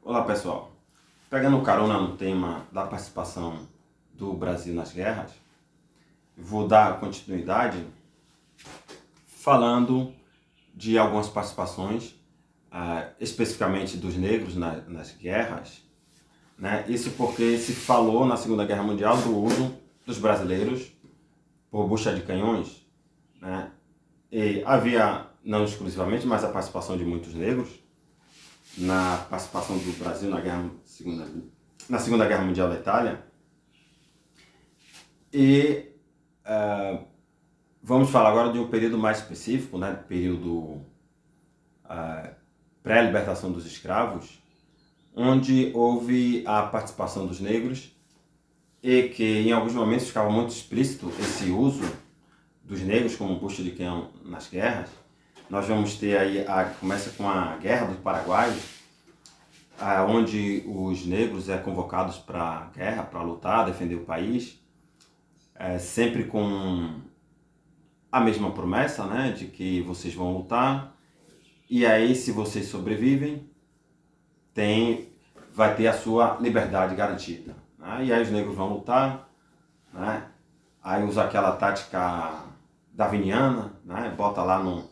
Olá pessoal, pegando carona no tema da participação do Brasil nas guerras, vou dar continuidade falando de algumas participações, especificamente dos negros nas guerras, né? Isso porque se falou na Segunda Guerra Mundial do uso dos brasileiros por bucha de canhões, né? E havia, não exclusivamente, mas a participação de muitos negros na participação do Brasil na Segunda Guerra Mundial da Itália. E vamos falar agora de um período mais específico, né? Período pré-libertação dos escravos, onde houve a participação dos negros e que em alguns momentos ficava muito explícito esse uso dos negros como bucha de canhão nas guerras. Nós vamos ter aí, começa com a Guerra do Paraguai, onde os negros são convocados para a guerra, para lutar, defender o país, sempre com a mesma promessa, né, de que vocês vão lutar, e aí se vocês sobrevivem, vai ter a sua liberdade garantida. Né? E aí os negros vão lutar, né? Aí usa aquela tática darwiniana, né? Bota lá no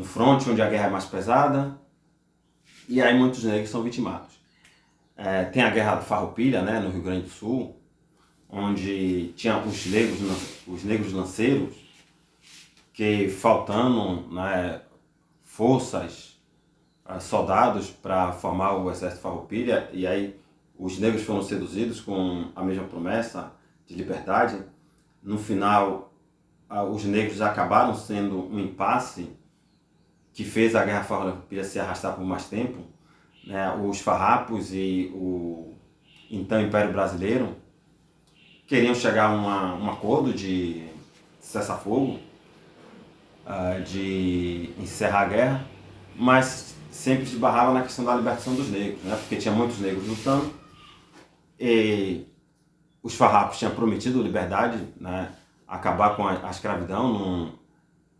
fronte, onde a guerra é mais pesada, e aí muitos negros são vitimados. Tem a Guerra do Farroupilha, né, no Rio Grande do Sul, onde tinha os negros lanceiros, que faltando, né, forças, soldados para formar o Exército Farroupilha, e aí os negros foram seduzidos com a mesma promessa de liberdade. No final, os negros acabaram sendo um impasse que fez a Guerra Farroupilha se arrastar por mais tempo, né? Os farrapos e o então Império Brasileiro queriam chegar a um acordo de cessar-fogo, de encerrar a guerra, mas sempre esbarrava na questão da libertação dos negros, né? Porque tinha muitos negros lutando e os farrapos tinham prometido liberdade, né? Acabar com a escravidão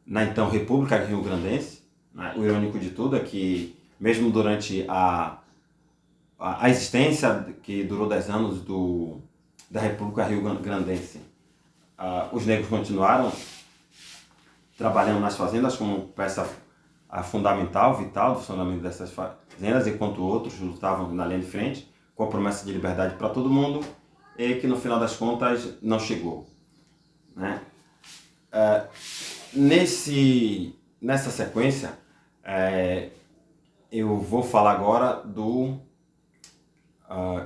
na então República Rio-Grandense. Né? O irônico de tudo é que, mesmo durante a existência, que durou 10 anos da República Rio-Grandense, os negros continuaram trabalhando nas fazendas como peça fundamental, vital do funcionamento dessas fazendas, enquanto outros lutavam na linha de frente, com a promessa de liberdade para todo mundo, e que no final das contas não chegou. Né? Nessa sequência, eu vou falar agora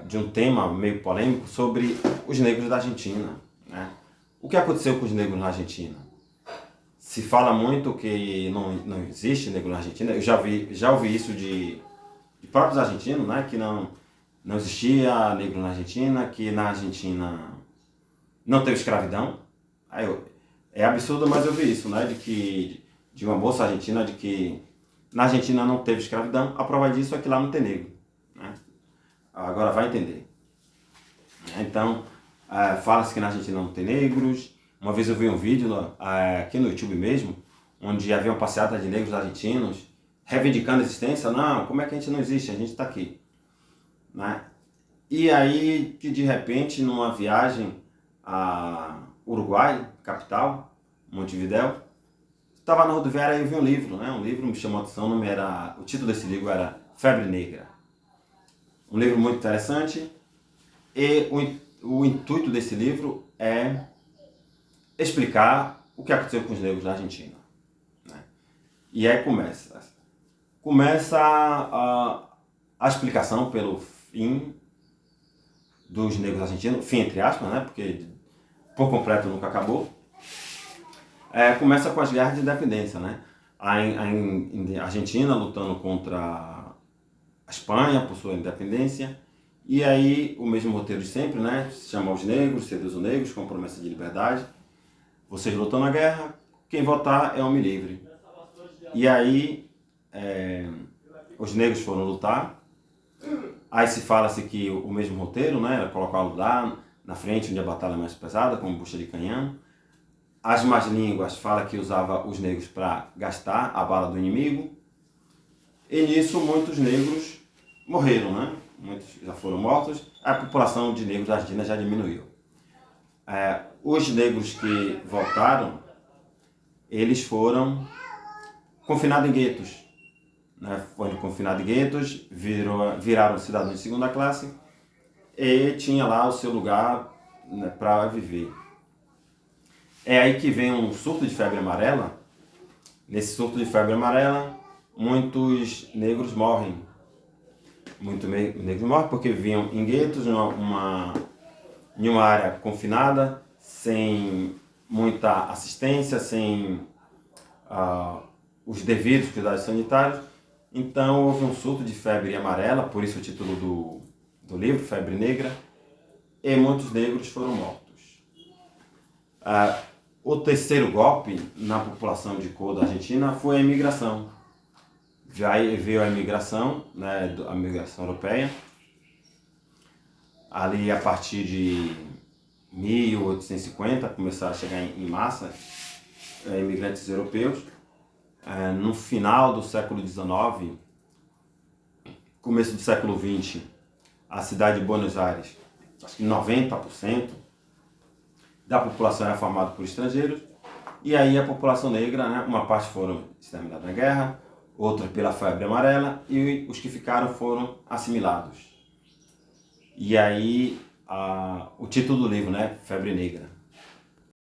de um tema meio polêmico sobre os negros da Argentina. Né? O que aconteceu com os negros na Argentina? Se fala muito que não existe negro na Argentina. Eu já ouvi isso de próprios argentinos, né? Que não existia negro na Argentina, que na Argentina não teve escravidão. É absurdo, mas eu vi isso, né? De uma moça argentina, de que na Argentina não teve escravidão. A prova disso é que lá não tem negro. Né? Agora vai entender. Então, fala-se que na Argentina não tem negros. Uma vez eu vi um vídeo aqui no YouTube mesmo, onde havia uma passeata de negros argentinos reivindicando a existência. Não, como é que a gente não existe? A gente está aqui. Né? E aí, que de repente, numa viagem a Uruguai, capital, Montevidéu, estava na rodoviária e eu vi um livro, né? Um livro me chamou a atenção, o título desse livro era Febre Negra. Um livro muito interessante, e o intuito desse livro é explicar o que aconteceu com os negros na Argentina. Né? E aí começa a explicação pelo fim dos negros argentinos, fim entre aspas, né? Porque por completo nunca acabou. Começa com as guerras de independência, né? A Argentina lutando contra a Espanha por sua independência, e aí o mesmo roteiro de sempre, né? Chamar os negros, seduz os negros com promessa de liberdade. Vocês lutam na guerra, quem votar é homem livre. E aí os negros foram lutar. Aí se fala-se que o mesmo roteiro, né? Colocá-los lá na frente, onde a batalha é mais pesada, como bucha de canhão. As más línguas falam que usava os negros para gastar a bala do inimigo. E nisso muitos negros morreram, né? Muitos já foram mortos, a população de negros da Argentina já diminuiu. Os negros que voltaram, eles foram confinados em guetos, né? Foram confinados em guetos, viraram cidadãos de segunda classe e tinha lá o seu lugar, né, para viver. É aí que vem um surto de febre amarela. Nesse surto de febre amarela, muitos negros morrem. Muitos negros morrem porque viviam em guetos, em uma área confinada, sem muita assistência, sem os devidos cuidados sanitários. Então houve um surto de febre amarela, por isso o título do livro, Febre Negra, e muitos negros foram mortos. O terceiro golpe na população de cor da Argentina foi a imigração. Veio a imigração, né, a migração europeia, ali a partir de 1850 começaram a chegar em massa imigrantes europeus. No final do século XIX, começo do século XX, a cidade de Buenos Aires, acho que 90% da população era formada por estrangeiros, e aí a população negra, né, uma parte foram exterminados na guerra, outra pela febre amarela, e os que ficaram foram assimilados. E aí o título do livro, né, Febre Negra.